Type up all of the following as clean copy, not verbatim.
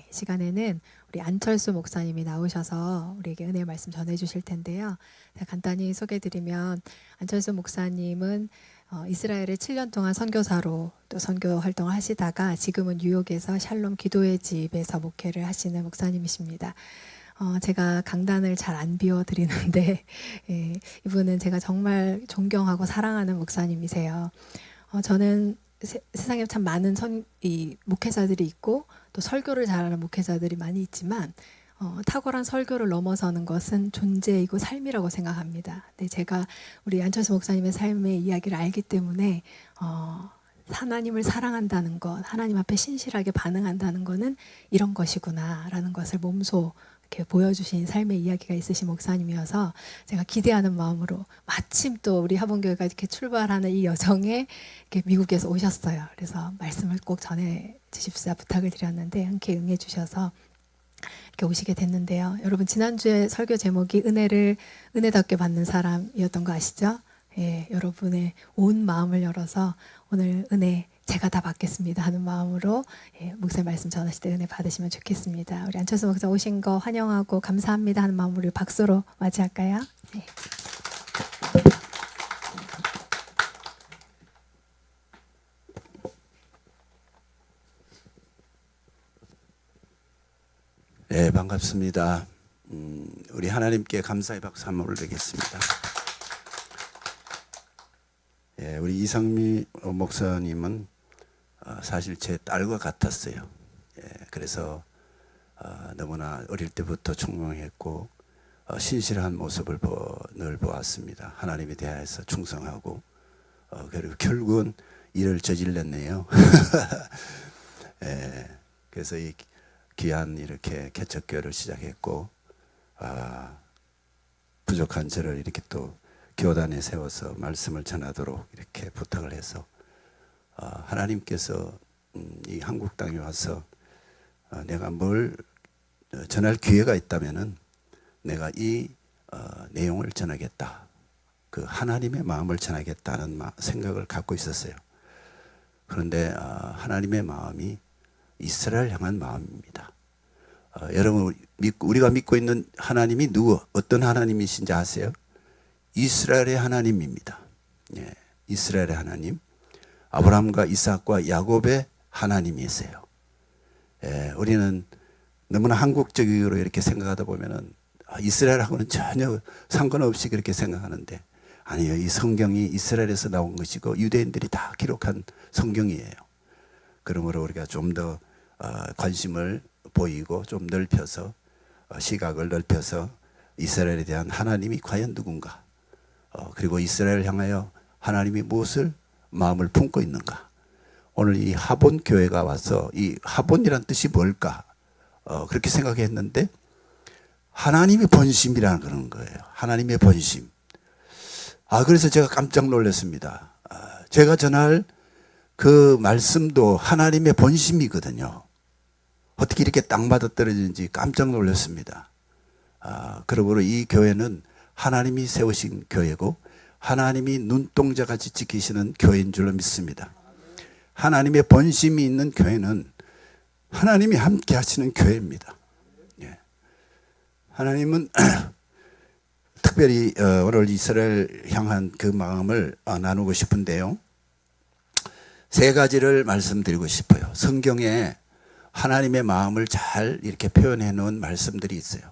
이 시간에는 우리 안철수 목사님이 나오셔서 우리에게 은혜의 말씀 전해주실 텐데요. 제가 간단히 소개해드리면 안철수 목사님은 이스라엘에 7년 동안 선교사로 또 선교 활동을 하시다가 지금은 뉴욕에서 샬롬 기도의 집에서 목회를 하시는 목사님이십니다. 제가 강단을 잘 안 비워드리는데 예, 이분은 제가 정말 존경하고 사랑하는 목사님이세요. 저는 세상에 참 많은 목회자들이 있고 또 설교를 잘하는 목회자들이 많이 있지만 탁월한 설교를 넘어서는 것은 존재이고 삶이라고 생각합니다. 근데 제가 우리 안철수 목사님의 삶의 이야기를 알기 때문에 하나님을 사랑한다는 것, 하나님 앞에 신실하게 반응한다는 것은 이런 것이구나라는 것을 몸소 이렇게 보여주신 삶의 이야기가 있으신 목사님이어서 제가 기대하는 마음으로 마침 또 우리 하본교회가 이렇게 출발하는 이 여정에 이렇게 미국에서 오셨어요. 그래서 말씀을 꼭 전해 주십사 부탁을 드렸는데 흔쾌히 응해 주셔서 이렇게 오시게 됐는데요. 여러분 지난주에 설교 제목이 은혜답게 받는 사람이었던 거 아시죠? 예, 여러분의 온 마음을 열어서 오늘 은혜 제가 다 받겠습니다 하는 마음으로 목사님 말씀 전하실 때 은혜 받으시면 좋겠습니다. 우리 안철수 목사 오신 거 환영하고 감사합니다 하는 마음으로 우리 박수로 맞이할까요? 네. 네, 반갑습니다. 우리 하나님께 감사의 박수 한번 올리겠습니다. 예, 우리 이상미 목사님은 사실 제 딸과 같았어요. 예, 그래서 너무나 어릴 때부터 총명했고 신실한 모습을 늘 보았습니다. 하나님에 대해서 충성하고 그리고 결국은 일을 저질렀네요. 예, 그래서 이 귀한 이렇게 개척교회를 시작했고 부족한 저를 이렇게 또 교단에 세워서 말씀을 전하도록 이렇게 부탁을 해서 하나님께서 이 한국 땅에 와서 내가 뭘 전할 기회가 있다면은 내가 이 내용을 전하겠다. 그 하나님의 마음을 전하겠다는 생각을 갖고 있었어요. 그런데 하나님의 마음이 이스라엘 향한 마음입니다. 여러분 우리가 믿고 있는 하나님이 어떤 하나님이신지 아세요? 이스라엘의 하나님입니다. 예, 이스라엘의 하나님, 아브라함과 이삭과 야곱의 하나님이세요. 예, 우리는 너무나 한국적으로 이렇게 생각하다 보면은 이스라엘하고는 전혀 상관없이 그렇게 생각하는데 아니요, 이 성경이 이스라엘에서 나온 것이고 유대인들이 다 기록한 성경이에요. 그러므로 우리가 좀 더 관심을 보이고 좀 넓혀서 시각을 넓혀서 이스라엘에 대한 하나님이 과연 누군가, 그리고 이스라엘을 향하여 하나님이 무엇을 마음을 품고 있는가. 오늘 이 하본 교회가 와서 이 하본이란 뜻이 뭘까 그렇게 생각했는데 하나님의 본심이라는 그런 거예요. 하나님의 본심. 그래서 제가 깜짝 놀랐습니다. 제가 전할 그 말씀도 하나님의 본심이거든요. 어떻게 이렇게 딱 맞아떨어지는지 깜짝 놀랐습니다. 그러므로 이 교회는 하나님이 세우신 교회고 하나님이 눈동자같이 지키시는 교회인 줄로 믿습니다. 하나님의 본심이 있는 교회는 하나님이 함께 하시는 교회입니다. 예. 하나님은 특별히 오늘 이스라엘 향한 그 마음을 나누고 싶은데요. 세 가지를 말씀드리고 싶어요. 성경에 하나님의 마음을 잘 이렇게 표현해 놓은 말씀들이 있어요.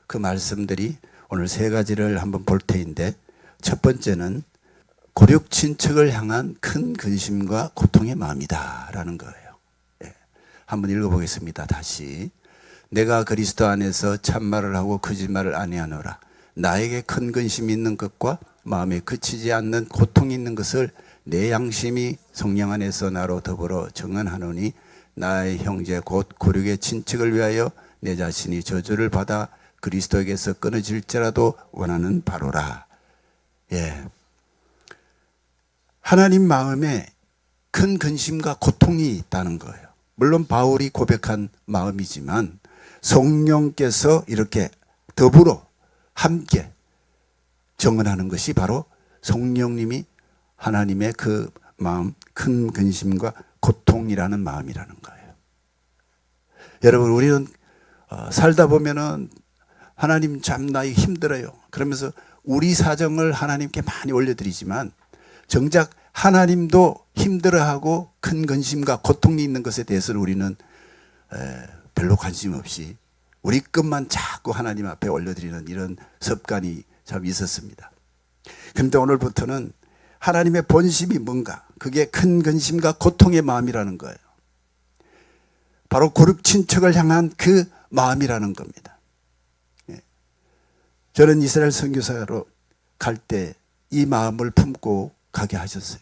그 말씀들이 오늘 세 가지를 한번 볼 터인데 첫 번째는 고륙 친척을 향한 큰 근심과 고통의 마음이다 라는 거예요. 예. 한번 읽어보겠습니다. 다시. 내가 그리스도 안에서 참말을 하고 거짓말을 아니하노라. 나에게 큰 근심이 있는 것과 마음에 그치지 않는 고통이 있는 것을 내 양심이 성령 안에서 나로 더불어 정언하노니 나의 형제 곧 고륙의 친척을 위하여 내 자신이 저주를 받아 그리스도에게서 끊어질지라도 원하는 바로라. 예. 하나님 마음에 큰 근심과 고통이 있다는 거예요. 물론 바울이 고백한 마음이지만 성령께서 이렇게 더불어 함께 정언하는 것이 바로 성령님이 하나님의 그 마음, 큰 근심과 고통이라는 마음이라는 거예요. 여러분, 우리는 살다 보면은 하나님 참 나 힘들어요. 그러면서 우리 사정을 하나님께 많이 올려드리지만 정작 하나님도 힘들어하고 큰 근심과 고통이 있는 것에 대해서는 우리는 별로 관심 없이 우리 것만 자꾸 하나님 앞에 올려드리는 이런 습관이 참 있었습니다. 그런데 오늘부터는 하나님의 본심이 뭔가, 그게 큰 근심과 고통의 마음이라는 거예요. 바로 고륙 친척을 향한 그 마음이라는 겁니다. 저는 이스라엘 선교사로 갈 때 이 마음을 품고 가게 하셨어요.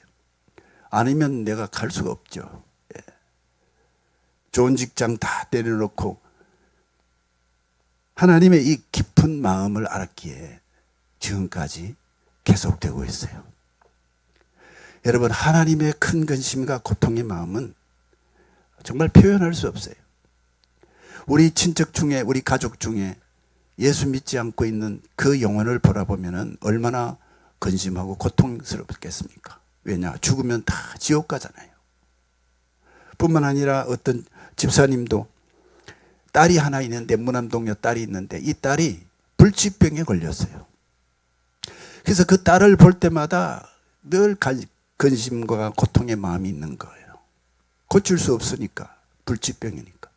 아니면 내가 갈 수가 없죠. 좋은 직장 다 내려놓고 하나님의 이 깊은 마음을 알았기에 지금까지 계속되고 있어요. 여러분, 하나님의 큰 근심과 고통의 마음은 정말 표현할 수 없어요. 우리 친척 중에, 우리 가족 중에 예수 믿지 않고 있는 그 영혼을 바라보면 얼마나 근심하고 고통스럽겠습니까? 왜냐? 죽으면 다 지옥 가잖아요. 뿐만 아니라 어떤 집사님도 딸이 하나 있는데, 무남동녀 딸이 있는데 이 딸이 불치병에 걸렸어요. 그래서 그 딸을 볼 때마다 늘 근심과 고통의 마음이 있는 거예요. 고칠 수 없으니까, 불치병이니까.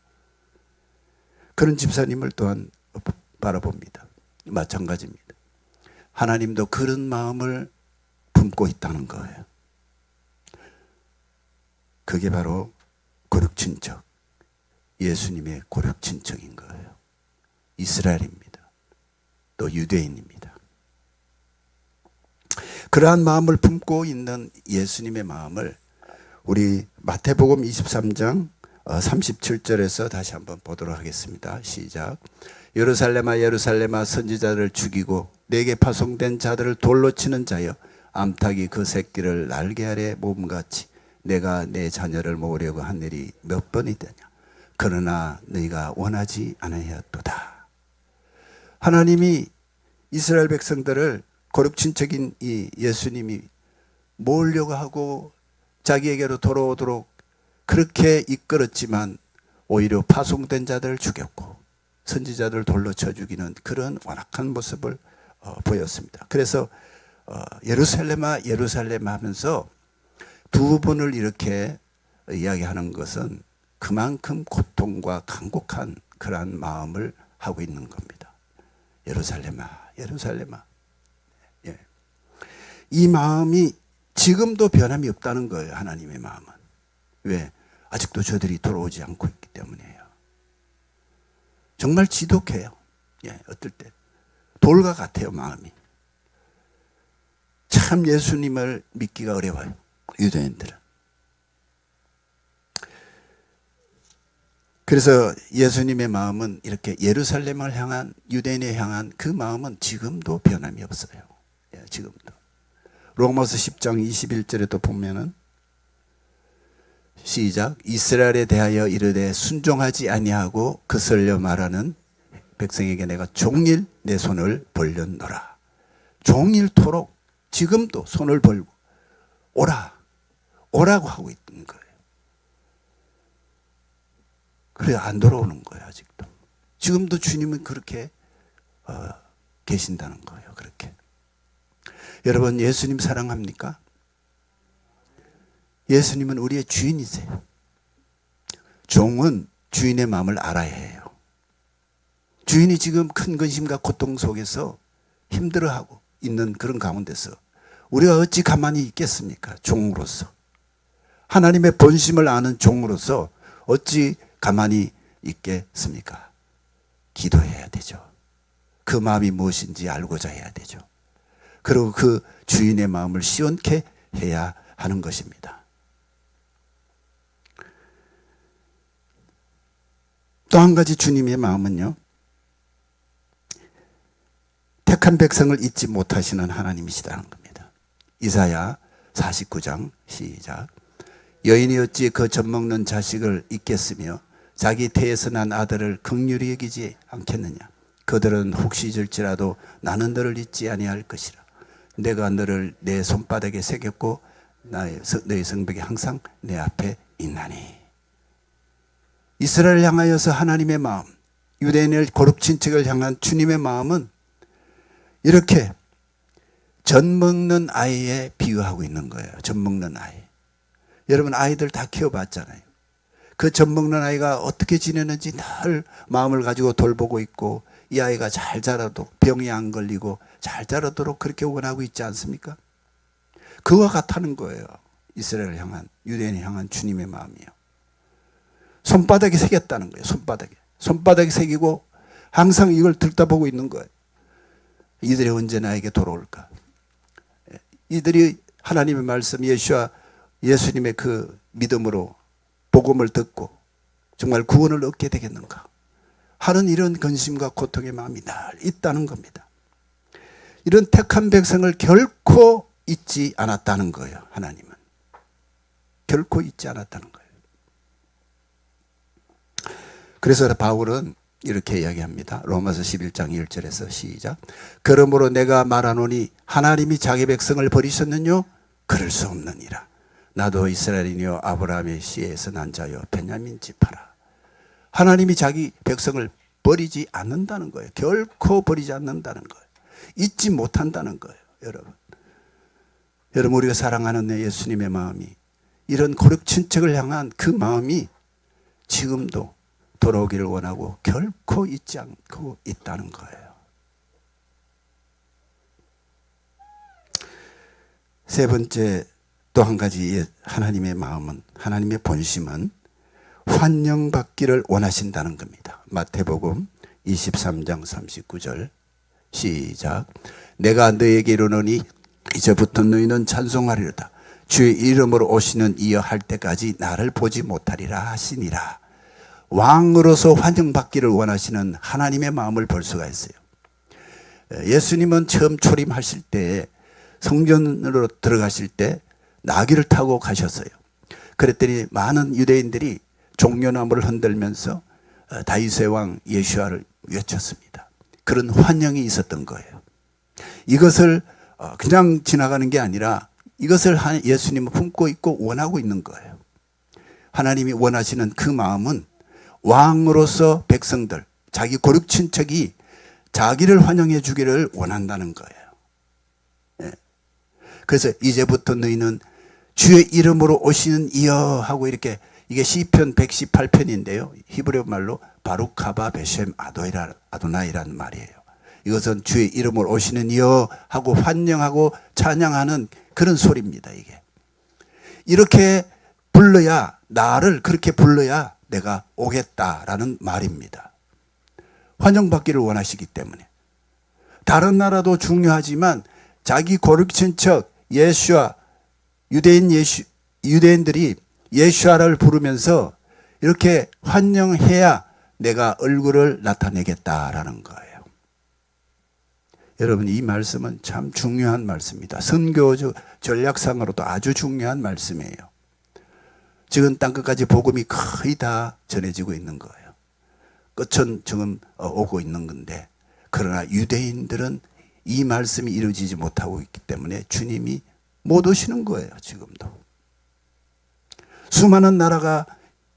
그런 집사님을 또한 바라봅니다. 마찬가지입니다. 하나님도 그런 마음을 품고 있다는 거예요. 그게 바로 고륙친척, 예수님의 고륙친척인 거예요. 이스라엘입니다. 또 유대인입니다. 그러한 마음을 품고 있는 예수님의 마음을 우리 마태복음 23장 37절에서 다시 한번 보도록 하겠습니다. 시작. 예루살렘아 예루살렘아 선지자들을 죽이고 내게 파송된 자들을 돌로 치는 자여, 암탉이 그 새끼를 날개 아래 모음같이 내가 내 자녀를 모으려고 한 일이 몇 번이더냐. 그러나 너희가 원하지 않으셨도다. 하나님이 이스라엘 백성들을 고륙친척인 이 예수님이 모으려고 하고 자기에게로 돌아오도록 그렇게 이끌었지만 오히려 파송된 자들을 죽였고 선지자들을 돌로 쳐 죽이는 그런 완악한 모습을 보였습니다. 그래서 예루살렘아 예루살렘 하면서 두 번을 이렇게 이야기하는 것은 그만큼 고통과 간곡한 그러한 마음을 하고 있는 겁니다. 예루살렘아 예루살렘아. 예. 이 마음이 지금도 변함이 없다는 거예요. 하나님의 마음은. 왜? 아직도 저들이 돌아오지 않고 있기 때문이에요. 정말 지독해요. 예, 어떨 때 돌과 같아요. 마음이. 참 예수님을 믿기가 어려워요. 유대인들은. 그래서 예수님의 마음은 이렇게 예루살렘을 향한, 유대인을 향한 그 마음은 지금도 변함이 없어요. 예, 지금도. 로마서 10장 21절에도 보면은 시작. 이스라엘에 대하여 이르되 순종하지 아니하고 거슬려 말하는 백성에게 내가 종일 내 손을 벌렸노라. 종일토록 지금도 손을 벌고 오라고 하고 있는 거예요. 그래 안 돌아오는 거예요. 아직도. 지금도 주님은 그렇게 계신다는 거예요. 그렇게. 여러분, 예수님 사랑합니까? 예수님은 우리의 주인이세요. 종은 주인의 마음을 알아야 해요. 주인이 지금 큰 근심과 고통 속에서 힘들어하고 있는 그런 가운데서 우리가 어찌 가만히 있겠습니까? 종으로서. 하나님의 본심을 아는 종으로서 어찌 가만히 있겠습니까? 기도해야 되죠. 그 마음이 무엇인지 알고자 해야 되죠. 그리고 그 주인의 마음을 시원케 해야 하는 것입니다. 또 한 가지 주님의 마음은요, 택한 백성을 잊지 못하시는 하나님이시다는 겁니다. 이사야 49장 시작. 여인이 어찌 그 젖먹는 자식을 잊겠으며 자기 태에서 난 아들을 긍휼히 여기지 않겠느냐. 그들은 혹시 잊을지라도 나는 너를 잊지 아니할 것이라. 내가 너를 내 손바닥에 새겼고 너의 성벽이 항상 내 앞에 있나니. 이스라엘을 향하여서 하나님의 마음, 유대인의 거룩 친척을 향한 주님의 마음은 이렇게 젖 먹는 아이에 비유하고 있는 거예요. 젖 먹는 아이. 여러분 아이들 다 키워봤잖아요. 그 젖 먹는 아이가 어떻게 지내는지 늘 마음을 가지고 돌보고 있고, 이 아이가 잘 자라도 병이 안 걸리고 잘 자라도록 그렇게 원하고 있지 않습니까? 그와 같다는 거예요. 이스라엘을 향한, 유대인을 향한 주님의 마음이요. 손바닥에 새겼다는 거예요. 손바닥에 새기고 항상 이걸 들여다보고 있는 거예요. 이들이 언제 나에게 돌아올까? 이들이 하나님의 말씀, 예수님의 그 믿음으로 복음을 듣고 정말 구원을 얻게 되겠는가 하는 이런 근심과 고통의 마음이 늘 있다는 겁니다. 이런 택한 백성을 결코 잊지 않았다는 거예요. 하나님은 결코 잊지 않았다는 거예요. 그래서 바울은 이렇게 이야기합니다. 로마서 11장 1절에서 시작. 그러므로 내가 말하노니 하나님이 자기 백성을 버리셨느뇨? 그럴 수 없느니라. 나도 이스라엘이요 아브라함의 씨에서 난 자요 베냐민 지파라. 하나님이 자기 백성을 버리지 않는다는 거예요. 결코 버리지 않는다는 거예요. 잊지 못한다는 거예요. 여러분 우리가 사랑하는 예수님의 마음이, 이런 거룩 친척을 향한 그 마음이 지금도 돌아오기를 원하고 결코 잊지 않고 있다는 거예요. 세 번째, 또 한 가지 하나님의 마음은, 하나님의 본심은 환영받기를 원하신다는 겁니다. 마태복음 23장 39절 시작. 내가 너에게 이르노니 이제부터 너희는 찬송하리로다. 주의 이름으로 오시는 이여 할 때까지 나를 보지 못하리라 하시니라. 왕으로서 환영받기를 원하시는 하나님의 마음을 볼 수가 있어요. 예수님은 처음 초림하실 때, 성전으로 들어가실 때 나귀를 타고 가셨어요. 그랬더니 많은 유대인들이 종려나무를 흔들면서 다윗의 왕 예수아를 외쳤습니다. 그런 환영이 있었던 거예요. 이것을 그냥 지나가는 게 아니라 이것을 예수님은 품고 있고 원하고 있는 거예요. 하나님이 원하시는 그 마음은 왕으로서 백성들, 자기 고륙 친척이 자기를 환영해 주기를 원한다는 거예요. 그래서 이제부터 너희는 주의 이름으로 오시는 이여 하고, 이렇게, 이게 시편 118편인데요. 히브리어 말로 바룩하바 베셈 아도나이라는 말이에요. 이것은 주의 이름으로 오시는 이여 하고 환영하고 찬양하는 그런 소리입니다. 이게 이렇게 불러야, 나를 그렇게 불러야 내가 오겠다라는 말입니다. 환영받기를 원하시기 때문에. 다른 나라도 중요하지만 자기 고륙 친척 예수아, 유대인들이 예수아를 부르면서 이렇게 환영해야 내가 얼굴을 나타내겠다라는 거예요. 여러분 이 말씀은 참 중요한 말씀입니다. 선교적 전략상으로도 아주 중요한 말씀이에요. 지금 땅끝까지 복음이 거의 다 전해지고 있는 거예요. 끝은 지금 오고 있는 건데, 그러나 유대인들은 이 말씀이 이루어지지 못하고 있기 때문에 주님이 못 오시는 거예요. 지금도 수많은 나라가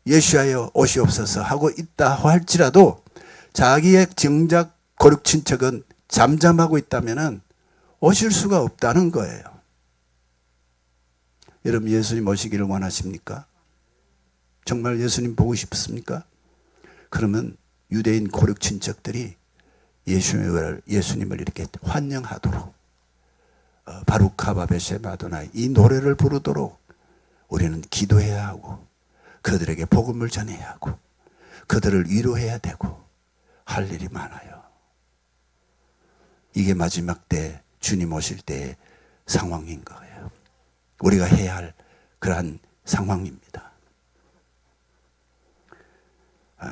예수하여 오시옵소서 하고 있다 할지라도 자기의 정작 고륙 친척은 잠잠하고 있다면 오실 수가 없다는 거예요. 여러분 예수님 오시기를 원하십니까? 정말 예수님 보고 싶습니까? 그러면 유대인 고륙 친척들이 예수님을 이렇게 환영하도록, 바룩하바 베셈 아도나이, 이 노래를 부르도록 우리는 기도해야 하고, 그들에게 복음을 전해야 하고, 그들을 위로해야 되고 할 일이 많아요. 이게 마지막 때 주님 오실 때의 상황인 거예요. 우리가 해야 할 그러한 상황입니다.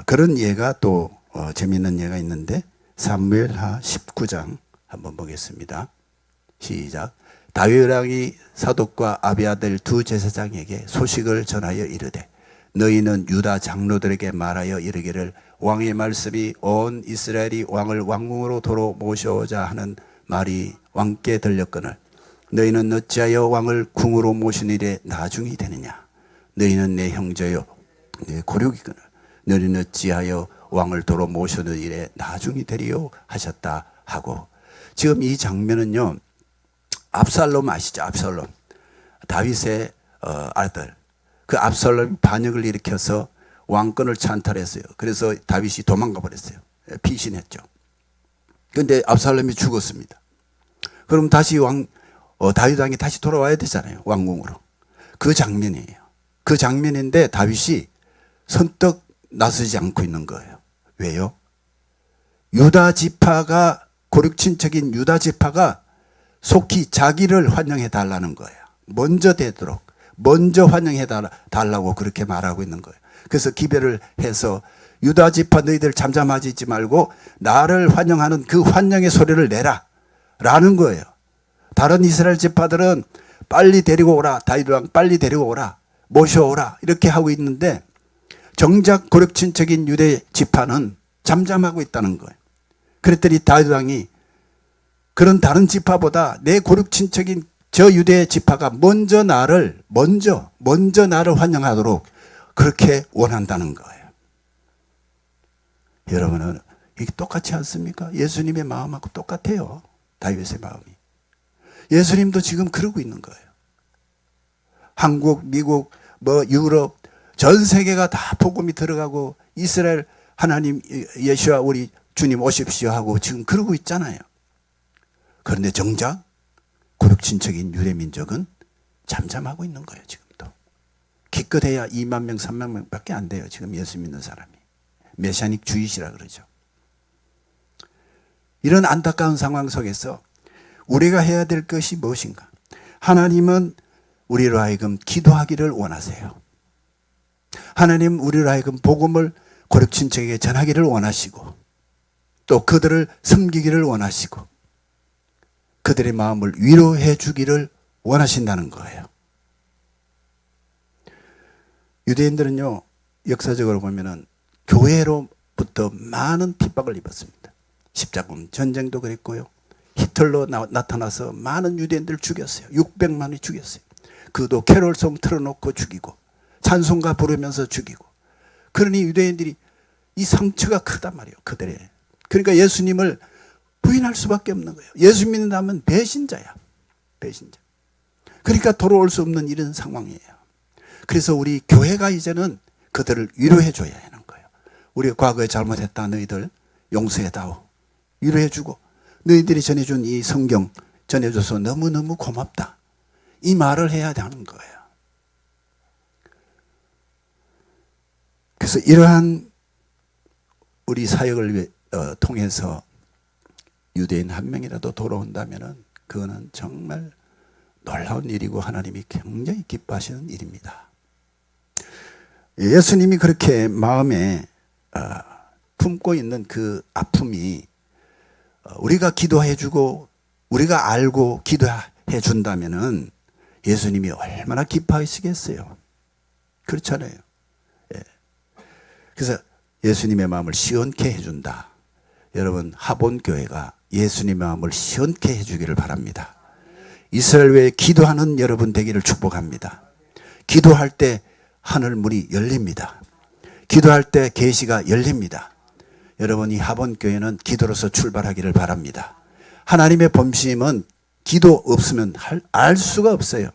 그런 예가 또 재미있는 예가 있는데, 사무엘하 19장 한번 보겠습니다. 시작. 다윗 왕이 사독과 아비아들 두 제사장에게 소식을 전하여 이르되, 너희는 유다 장로들에게 말하여 이르기를, 왕의 말씀이 온 이스라엘이 왕을 왕궁으로 도로 모셔오자 하는 말이 왕께 들렸거늘 너희는 어찌하여 왕을 궁으로 모신 일에 나중이 되느냐? 너희는 내 형제요 내 고륙이거늘 너희는 어찌하여 왕을 도로 모셔는 일에 나중이 되리요 하셨다 하고, 지금 이 장면은요, 압살롬 아시죠? 압살롬, 다윗의 아들. 그 압살롬이 반역을 일으켜서 왕권을 찬탈했어요. 그래서 다윗이 도망가 버렸어요. 피신했죠. 그런데 압살롬이 죽었습니다. 그럼 다시 다윗 왕이 다시 돌아와야 되잖아요. 왕궁으로. 그 장면이에요. 그 장면인데 다윗이 선뜻 나서지 않고 있는 거예요. 왜요? 유다 지파가, 고륙 친척인 유다 지파가 속히 자기를 환영해 달라는 거예요. 먼저 되도록, 먼저 환영해 달라고 그렇게 말하고 있는 거예요. 그래서 기별을 해서 유다 지파 너희들 잠잠하지 있지 말고 나를 환영하는 그 환영의 소리를 내라 라는 거예요. 다른 이스라엘 지파들은 빨리 데리고 오라, 다윗 왕 빨리 데리고 오라, 모셔오라 이렇게 하고 있는데 정작 고륙 친척인 유대 지파는 잠잠하고 있다는 거예요. 그랬더니 다윗 왕이 그런 다른 지파보다 내 고륙 친척인 저 유대 지파가 먼저 나를 환영하도록 그렇게 원한다는 거예요. 여러분은 이게 똑같지 않습니까? 예수님의 마음하고 똑같아요. 다윗의 마음이. 예수님도 지금 그러고 있는 거예요. 한국, 미국, 유럽, 전 세계가 다 복음이 들어가고 이스라엘 하나님 예수와 우리 주님 오십시오 하고 지금 그러고 있잖아요. 그런데 정작 고륙 친척인 유대 민족은 잠잠하고 있는 거예요. 지금도. 기껏해야 2만 명, 3만 명밖에 안 돼요. 지금 예수 믿는 사람이. 메시아닉 주의시라 그러죠. 이런 안타까운 상황 속에서 우리가 해야 될 것이 무엇인가? 하나님은 우리로 하여금 기도하기를 원하세요. 하나님 우리로 하여금 복음을 고륙 친척에게 전하기를 원하시고 또 그들을 섬기기를 원하시고 그들의 마음을 위로해 주기를 원하신다는 거예요. 유대인들은요, 역사적으로 보면은 교회로부터 많은 핍박을 입었습니다. 십자군 전쟁도 그랬고요. 히틀러 나타나서 많은 유대인들을 죽였어요. 600만이 죽였어요. 그도 캐롤송 틀어놓고 죽이고 찬송가 부르면서 죽이고. 그러니 유대인들이 이 상처가 크단 말이에요. 그들의. 그러니까 예수님을 부인할 수밖에 없는 거예요. 예수 믿는다면 배신자야. 배신자. 그러니까 돌아올 수 없는 이런 상황이에요. 그래서 우리 교회가 이제는 그들을 위로해 줘야 하는 거예요. 우리가 과거에 잘못했다 너희들 용서해다오. 위로해 주고 너희들이 전해준 이 성경 전해줘서 너무너무 고맙다. 이 말을 해야 하는 거예요. 그래서 이러한 우리 사역을 통해서 유대인 한 명이라도 돌아온다면 그거는 정말 놀라운 일이고 하나님이 굉장히 기뻐하시는 일입니다. 예수님이 그렇게 마음에 품고 있는 그 아픔이 우리가 기도해 주고 우리가 알고 기도해 준다면은 예수님이 얼마나 기뻐하시겠어요. 그렇잖아요. 예. 그래서 예수님의 마음을 시원케 해준다. 여러분 하본교회가 예수님의 마음을 시원케 해주기를 바랍니다. 이스라엘 외에 기도하는 여러분 되기를 축복합니다. 기도할 때 하늘문이 열립니다. 기도할 때 계시가 열립니다. 여러분 이 하본교회는 기도로서 출발하기를 바랍니다. 하나님의 범심은 기도 없으면 알 수가 없어요.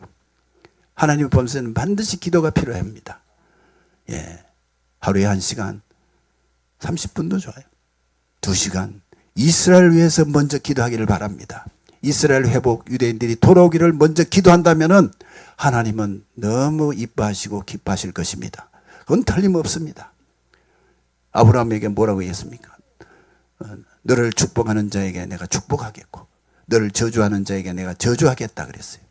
하나님의 범심은 반드시 기도가 필요합니다. 예, 하루에 1시간 30분도 좋아요. 2시간 이스라엘 위해서 먼저 기도하기를 바랍니다. 이스라엘 회복 유대인들이 돌아오기를 먼저 기도한다면은 하나님은 너무 이뻐하시고 기뻐하실 것입니다. 그건 틀림없습니다. 아브라함에게 뭐라고 했습니까? 너를 축복하는 자에게 내가 축복하겠고 너를 저주하는 자에게 내가 저주하겠다 그랬어요.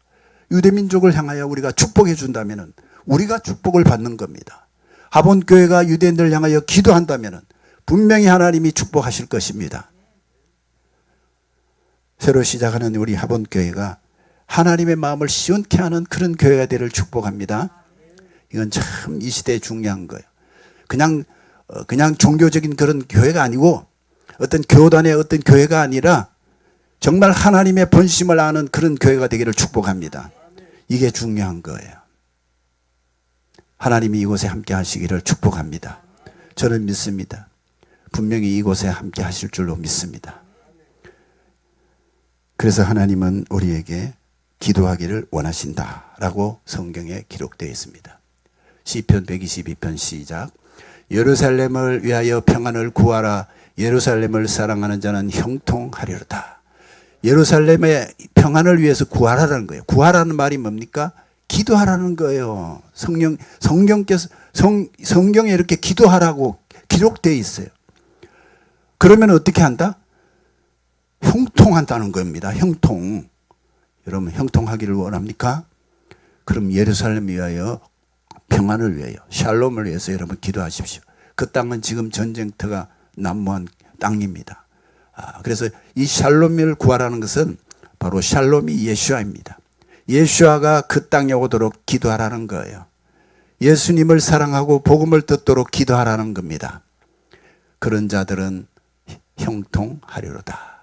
유대민족을 향하여 우리가 축복해 준다면은 우리가 축복을 받는 겁니다. 하본교회가 유대인들을 향하여 기도한다면은 분명히 하나님이 축복하실 것입니다. 새로 시작하는 우리 하본교회가 하나님의 마음을 시원케 하는 그런 교회가 되기를 축복합니다. 이건 참 이 시대에 중요한 거예요. 그냥 종교적인 그런 교회가 아니고 어떤 교단의 어떤 교회가 아니라 정말 하나님의 본심을 아는 그런 교회가 되기를 축복합니다. 이게 중요한 거예요. 하나님이 이곳에 함께 하시기를 축복합니다. 저는 믿습니다. 분명히 이곳에 함께 하실 줄로 믿습니다. 그래서 하나님은 우리에게 기도하기를 원하신다라고 성경에 기록되어 있습니다. 시편 122편 시작. 예루살렘을 위하여 평안을 구하라. 예루살렘을 사랑하는 자는 형통하리로다. 예루살렘의 평안을 위해서 구하라는 거예요. 구하라는 말이 뭡니까? 기도하라는 거예요. 성경에 이렇게 기도하라고 기록되어 있어요. 그러면 어떻게 한다? 형통한다는 겁니다. 형통. 여러분 형통하기를 원합니까? 그럼 예루살렘 위하여 평안을 위하여 샬롬을 위해서 여러분 기도하십시오. 그 땅은 지금 전쟁터가 난무한 땅입니다. 그래서 이 샬롬을 구하라는 것은 바로 샬롬이 예수아입니다. 예수아가 그 땅에 오도록 기도하라는 거예요. 예수님을 사랑하고 복음을 듣도록 기도하라는 겁니다. 그런 자들은 형통하리로다.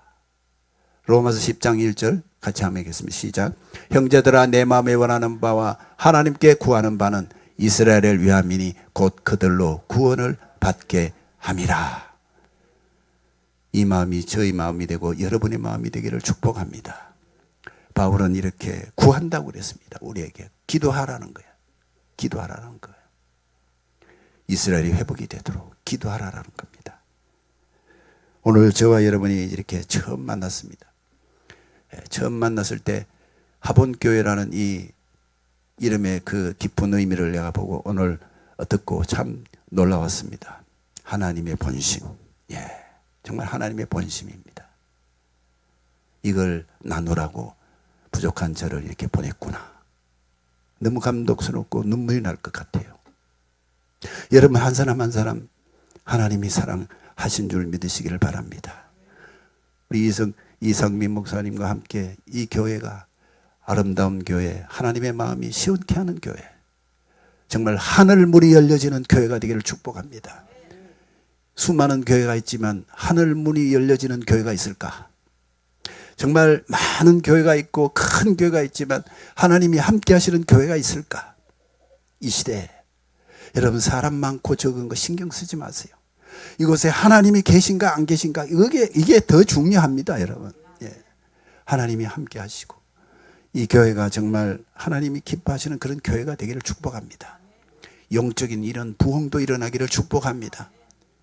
로마서 10장 1절 같이 한번 읽겠습니다. 시작. 형제들아 내 마음에 원하는 바와 하나님께 구하는 바는 이스라엘을 위함이니 곧 그들로 구원을 받게 함이라. 이 마음이 저희 마음이 되고 여러분의 마음이 되기를 축복합니다. 바울은 이렇게 구한다고 그랬습니다. 우리에게 기도하라는 거예요. 기도하라는 거예요. 이스라엘이 회복이 되도록 기도하라는 겁니다. 오늘 저와 여러분이 이렇게 처음 만났습니다. 처음 만났을 때 하본교회라는 이 이름의 그 깊은 의미를 내가 보고 오늘 듣고 참 놀라웠습니다. 하나님의 본심. 정말 하나님의 본심입니다. 이걸 나누라고 부족한 저를 이렇게 보냈구나. 너무 감동스럽고 눈물이 날 것 같아요. 여러분 한 사람 한 사람 하나님이 사랑하신 줄 믿으시기를 바랍니다. 우리 이성민 목사님과 함께 이 교회가 아름다운 교회, 하나님의 마음이 시원케 하는 교회, 정말 하늘문이 열려지는 교회가 되기를 축복합니다. 수많은 교회가 있지만 하늘문이 열려지는 교회가 있을까? 정말 많은 교회가 있고 큰 교회가 있지만 하나님이 함께 하시는 교회가 있을까? 이 시대에 여러분 사람 많고 적은 거 신경 쓰지 마세요. 이곳에 하나님이 계신가 안 계신가 이게 더 중요합니다. 여러분. 하나님이 함께 하시고 이 교회가 정말 하나님이 기뻐하시는 그런 교회가 되기를 축복합니다. 영적인 이런 부흥도 일어나기를 축복합니다.